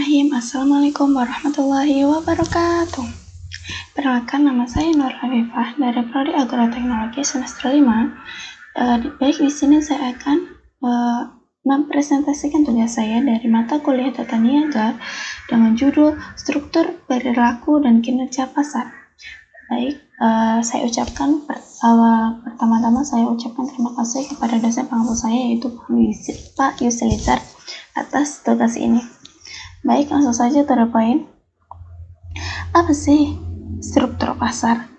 Bismillahirrahmanirrahim. Assalamualaikum warahmatullahi wabarakatuh. Perkenalkan, nama saya Nur Afifah dari Prodi Agroteknologi semester 5. Baik, di sini saya akan mempresentasikan tugas saya dari mata kuliah Tata Niaga dengan judul Struktur, Perilaku, dan Kinerja Pasar. Baik, saya ucapkan pertama-tama saya ucapkan terima kasih kepada dosen pengampu saya, yaitu Pak Yuslizar, atas tugas ini. Baik, langsung saja to the point. Apa sih struktur pasar?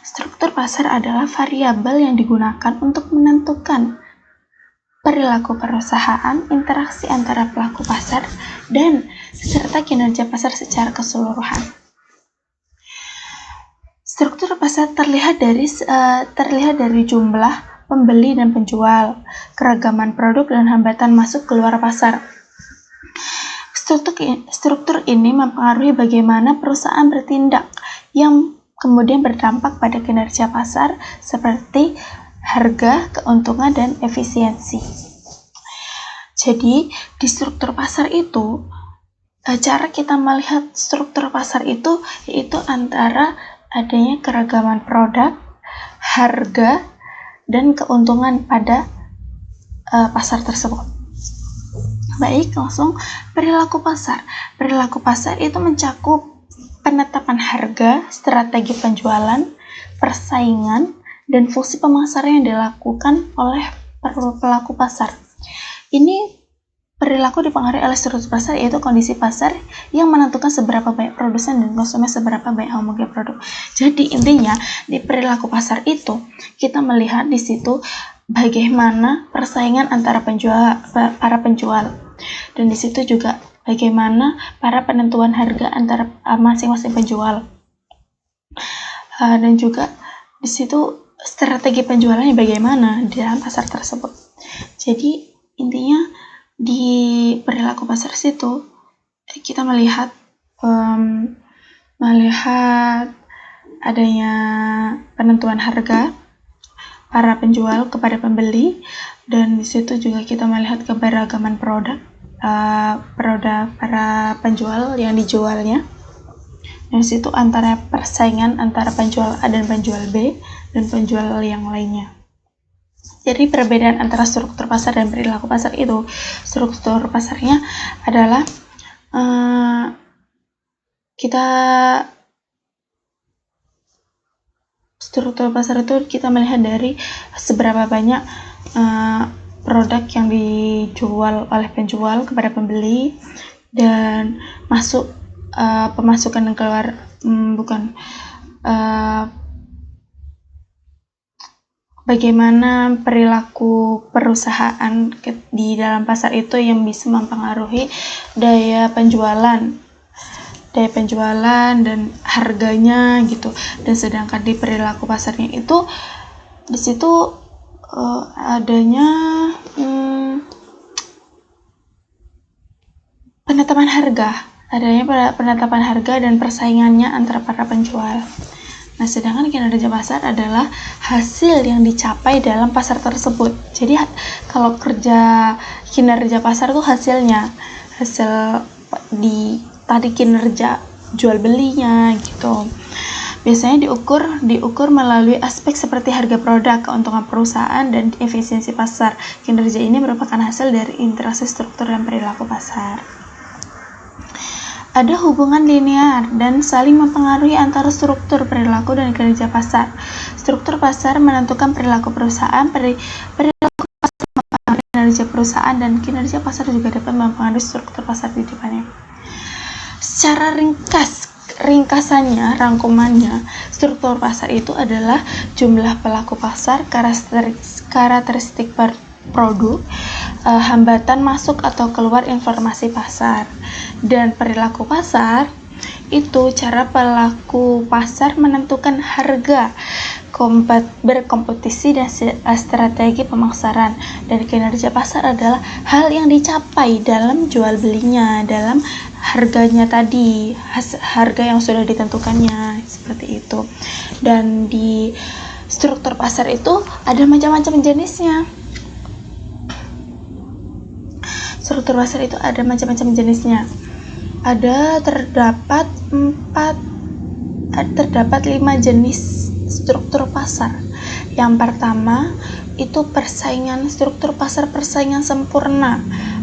Struktur pasar adalah variabel yang digunakan untuk menentukan perilaku perusahaan, interaksi antara pelaku pasar, dan serta kinerja pasar secara keseluruhan. Struktur pasar terlihat dari jumlah pembeli dan penjual, keragaman produk, dan hambatan masuk keluar pasar. Struktur ini mempengaruhi bagaimana perusahaan bertindak, yang kemudian berdampak pada kinerja pasar seperti harga, keuntungan, dan efisiensi. Jadi, di struktur pasar itu, cara kita melihat struktur pasar itu yaitu antara adanya keragaman produk, harga, dan keuntungan pada pasar tersebut. Baik, langsung perilaku pasar. Perilaku pasar itu mencakup penetapan harga, strategi penjualan, persaingan, dan fungsi pemasaran yang dilakukan oleh pelaku pasar. Ini perilaku dipengaruhi oleh struktur pasar, yaitu kondisi pasar yang menentukan seberapa banyak produsen dan konsumen, seberapa banyak mungkin produk. Jadi intinya di perilaku pasar itu kita melihat di situ bagaimana persaingan antara para penjual, dan di situ juga bagaimana para penentuan harga antara masing-masing penjual, dan juga di situ strategi penjualannya bagaimana di dalam pasar tersebut. Jadi intinya di perilaku pasar situ kita melihat adanya penentuan harga para penjual kepada pembeli, dan di situ juga kita melihat keberagaman produk para penjual yang dijualnya. Dan di situ antara persaingan antara penjual A dan penjual B dan penjual yang lainnya. Jadi perbedaan antara struktur pasar dan perilaku pasar itu, struktur pasarnya adalah struktur pasar itu kita melihat dari seberapa banyak produk yang dijual oleh penjual kepada pembeli, dan pemasukan dan keluar bagaimana perilaku perusahaan di dalam pasar itu yang bisa mempengaruhi daya penjualan dan harganya gitu. Dan sedangkan di perilaku pasarnya itu di situ adanya penetapan harga dan persaingannya antara para penjual. Nah, sedangkan kinerja pasar adalah hasil yang dicapai dalam pasar tersebut. Jadi kalau kinerja pasar itu hasil tadi kinerja jual belinya gitu. Biasanya diukur melalui aspek seperti harga produk, keuntungan perusahaan, dan efisiensi pasar. Kinerja ini merupakan hasil dari interaksi struktur dan perilaku pasar. Ada hubungan linear dan saling mempengaruhi antara struktur, perilaku, dan kinerja pasar. Struktur pasar menentukan perilaku perusahaan, perilaku pasar mempengaruhi kinerja perusahaan, dan kinerja pasar juga dapat mempengaruhi struktur pasar di depannya. Secara rangkumannya, struktur pasar itu adalah jumlah pelaku pasar, karakteristik produk, hambatan masuk atau keluar informasi pasar. Dan perilaku pasar itu cara pelaku pasar menentukan harga, berkompetisi, dan strategi pemasaran. Dan kinerja pasar adalah hal yang dicapai dalam jual belinya, dalam harganya tadi, harga yang sudah ditentukannya, seperti itu. Dan di struktur pasar itu ada macam-macam jenisnya. Struktur pasar itu ada macam-macam jenisnya. terdapat 5 jenis struktur pasar. Yang pertama itu struktur pasar persaingan sempurna.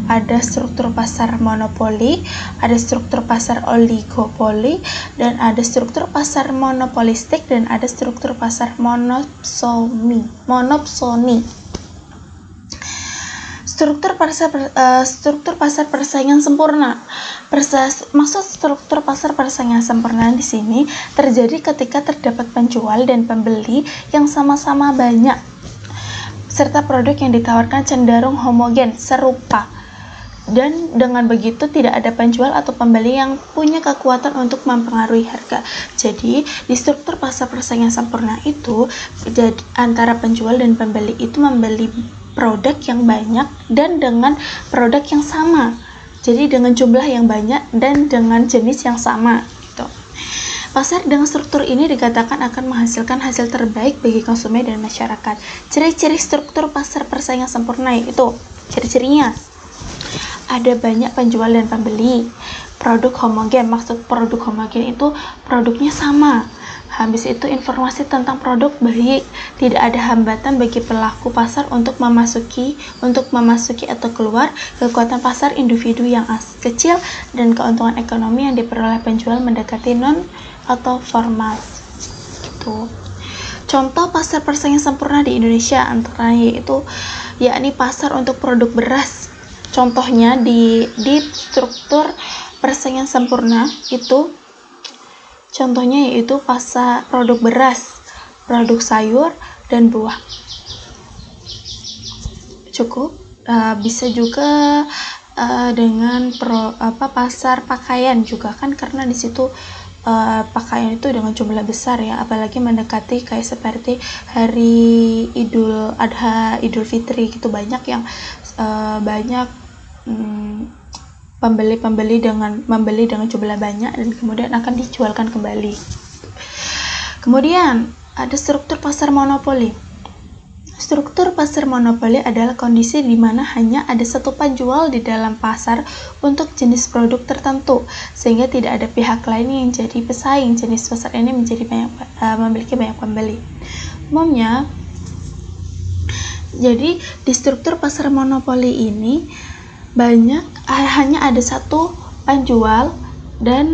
Ada struktur pasar monopoli, ada struktur pasar oligopoli, dan ada struktur pasar monopolistik, dan ada struktur pasar monopsoni. Struktur pasar persaingan sempurna. Maksud struktur pasar persaingan sempurna di sini terjadi ketika terdapat penjual dan pembeli yang sama-sama banyak, serta produk yang ditawarkan cenderung homogen, serupa. Dan dengan begitu tidak ada penjual atau pembeli yang punya kekuatan untuk mempengaruhi harga. Jadi di struktur pasar persaingan sempurna itu antara penjual dan pembeli itu membeli produk yang banyak dan dengan produk yang sama. Jadi dengan jumlah yang banyak dan dengan jenis yang sama gitu. Pasar dengan struktur ini dikatakan akan menghasilkan hasil terbaik bagi konsumen dan masyarakat. Ciri-ciri struktur pasar persaingan sempurna itu ciri-cirinya: ada banyak penjual dan pembeli. Produk homogen, maksud produk homogen itu produknya sama. Habis itu informasi tentang produk baik, tidak ada hambatan bagi pelaku pasar untuk memasuki atau keluar. Kekuatan pasar individu yang kecil dan keuntungan ekonomi yang diperoleh penjual mendekati non atau formal. Gitu. Contoh pasar persaingan sempurna di Indonesia antaranya yakni pasar untuk produk beras. Contohnya di struktur persaingan sempurna itu contohnya yaitu pasar produk beras, produk sayur dan buah. Cukup. Bisa juga dengan pasar pakaian juga kan, karena di situ pakaian itu dengan jumlah besar ya, apalagi mendekati kayak seperti hari Idul Adha, Idul Fitri gitu, banyak yang pembeli dengan membeli dengan jumlah banyak dan kemudian akan dijualkan kembali. Kemudian ada struktur pasar monopoli. Struktur pasar monopoli adalah kondisi di mana hanya ada satu penjual di dalam pasar untuk jenis produk tertentu, sehingga tidak ada pihak lain yang jadi pesaing. Jenis pasar ini memiliki banyak pembeli. Umumnya, jadi di struktur pasar monopoli ini hanya ada satu penjual dan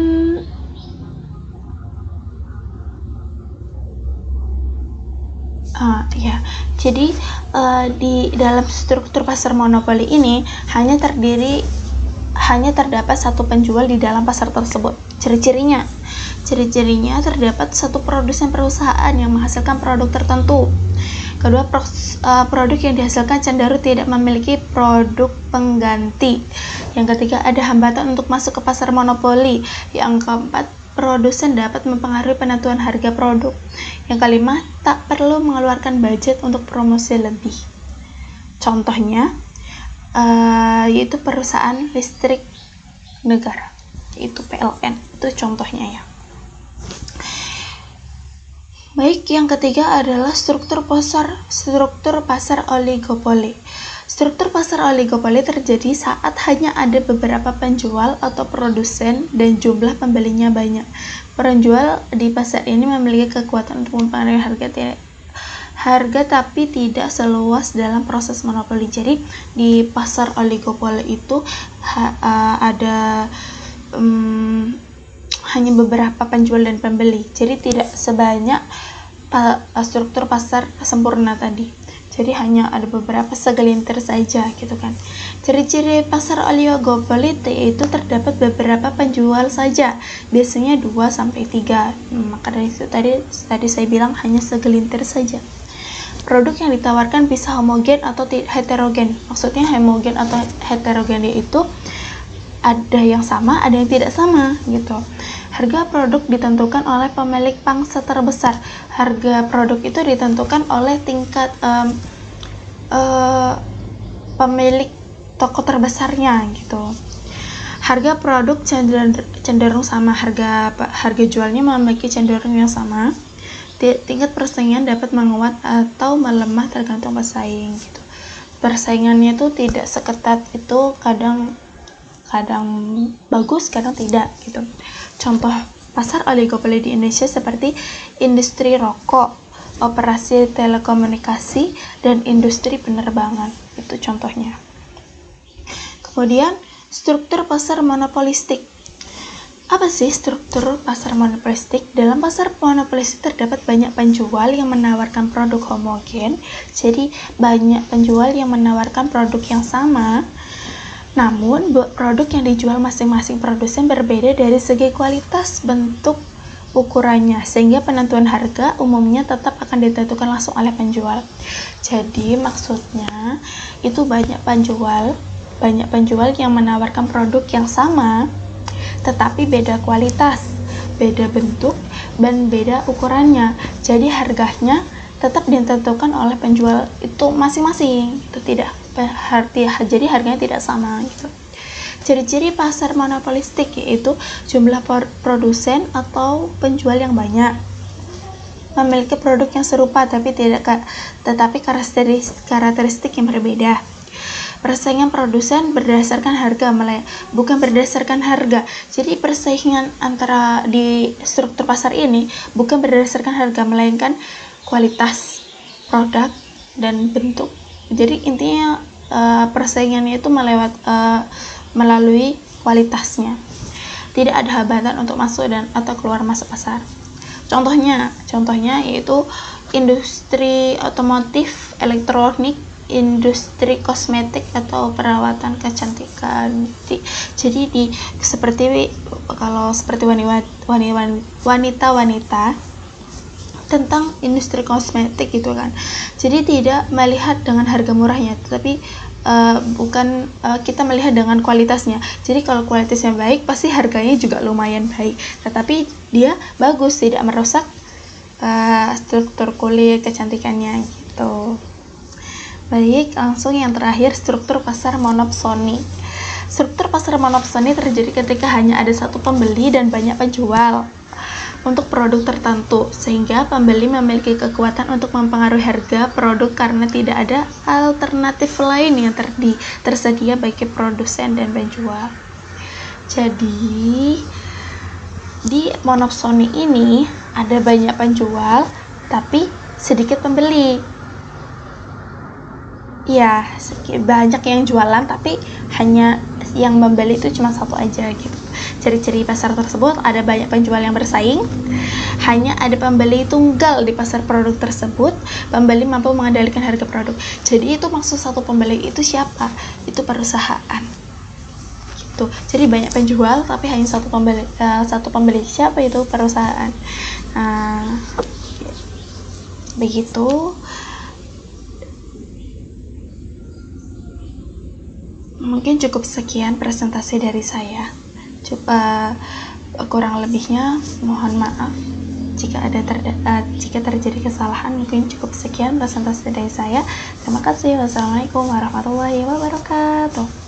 jadi di dalam struktur pasar monopoli ini hanya terdapat satu penjual di dalam pasar tersebut. Ciri-cirinya terdapat satu produsen perusahaan yang menghasilkan produk tertentu. Kedua, produk yang dihasilkan cenderung tidak memiliki produk pengganti. Yang ketiga, ada hambatan untuk masuk ke pasar monopoli. Yang keempat, produsen dapat mempengaruhi penentuan harga produk. Yang kelima, tak perlu mengeluarkan budget untuk promosi lebih. Contohnya, yaitu perusahaan listrik negara, yaitu PLN. Itu contohnya ya. Baik, yang ketiga adalah struktur pasar oligopoli. Struktur pasar oligopoli terjadi saat hanya ada beberapa penjual atau produsen dan jumlah pembelinya banyak. Penjual di pasar ini memiliki kekuatan untuk mempengaruhi harga tapi tidak seluas dalam proses monopoli. Jadi di pasar oligopoli itu ada hanya beberapa penjual dan pembeli, jadi tidak sebanyak struktur pasar sempurna tadi. Jadi hanya ada beberapa segelintir saja gitu kan. Ciri-ciri pasar oligopoli yaitu terdapat beberapa penjual saja, biasanya 2-3. Maka dari itu tadi saya bilang hanya segelintir saja. Produk yang ditawarkan bisa homogen atau heterogen. Maksudnya homogen atau heterogen yaitu ada yang sama, ada yang tidak sama gitu. Harga produk ditentukan oleh pemilik pangsa terbesar. Harga produk itu ditentukan oleh tingkat pemilik toko terbesarnya gitu. Harga produk cenderung sama, harga jualnya memiliki cenderung yang sama. Tingkat persaingan dapat menguat atau melemah tergantung pesaing gitu. Persaingannya itu tidak seketat itu, kadang kadang bagus, kadang tidak gitu. Contoh pasar oligopoli di Indonesia seperti industri rokok, operasi telekomunikasi, dan industri penerbangan. Itu contohnya. Kemudian, struktur pasar monopolistik. Apa sih struktur pasar monopolistik? Dalam pasar monopolistik terdapat banyak penjual yang menawarkan produk homogen. Jadi, banyak penjual yang menawarkan produk yang sama. Namun, produk yang dijual masing-masing produsen berbeda dari segi kualitas, bentuk, ukurannya, sehingga penentuan harga umumnya tetap akan ditentukan langsung oleh penjual. Jadi, maksudnya itu banyak penjual yang menawarkan produk yang sama, tetapi beda kualitas, beda bentuk, dan beda ukurannya. Jadi, harganya tetap ditentukan oleh penjual itu masing-masing. Itu tidak jadi harganya tidak sama gitu. Ciri-ciri pasar monopolistik yaitu jumlah produsen atau penjual yang banyak, memiliki produk yang serupa tetapi karakteristik yang berbeda. Persaingan produsen berdasarkan harga, bukan berdasarkan harga. Jadi persaingan antara di struktur pasar ini bukan berdasarkan harga, melainkan kualitas produk dan bentuk. Jadi intinya persaingannya itu melalui kualitasnya. Tidak ada hambatan untuk masuk atau keluar masuk pasar. Contohnya yaitu industri otomotif, elektronik, industri kosmetik atau perawatan kecantikan. Jadi seperti wanita tentang industri kosmetik gitu kan. Jadi tidak melihat dengan harga murahnya, tetapi kita melihat dengan kualitasnya. Jadi kalau kualitasnya baik, pasti harganya juga lumayan baik. Tetapi dia bagus, tidak merusak struktur kulit, kecantikannya gitu. Baik, langsung yang terakhir, struktur pasar monopsoni. Struktur pasar monopsoni terjadi ketika hanya ada satu pembeli dan banyak penjual untuk produk tertentu, sehingga pembeli memiliki kekuatan untuk mempengaruhi harga produk karena tidak ada alternatif lain yang tersedia bagi produsen dan penjual. Jadi, di monopsoni ini ada banyak penjual, tapi sedikit pembeli. Ya, banyak yang jualan, tapi hanya yang membeli itu cuma satu aja gitu. Ciri-ciri pasar tersebut ada banyak penjual yang bersaing, hanya ada pembeli tunggal di pasar produk tersebut, pembeli mampu mengendalikan harga produk. Jadi itu maksud satu pembeli itu siapa? Itu perusahaan. Gitu. Jadi banyak penjual tapi hanya satu pembeli. Siapa itu? Perusahaan. Begitu. Mungkin cukup sekian presentasi dari saya. Kurang lebihnya mohon maaf jika terjadi kesalahan. Mungkin cukup sekian presentasi dari saya. Terima kasih. Wassalamualaikum warahmatullahi wabarakatuh.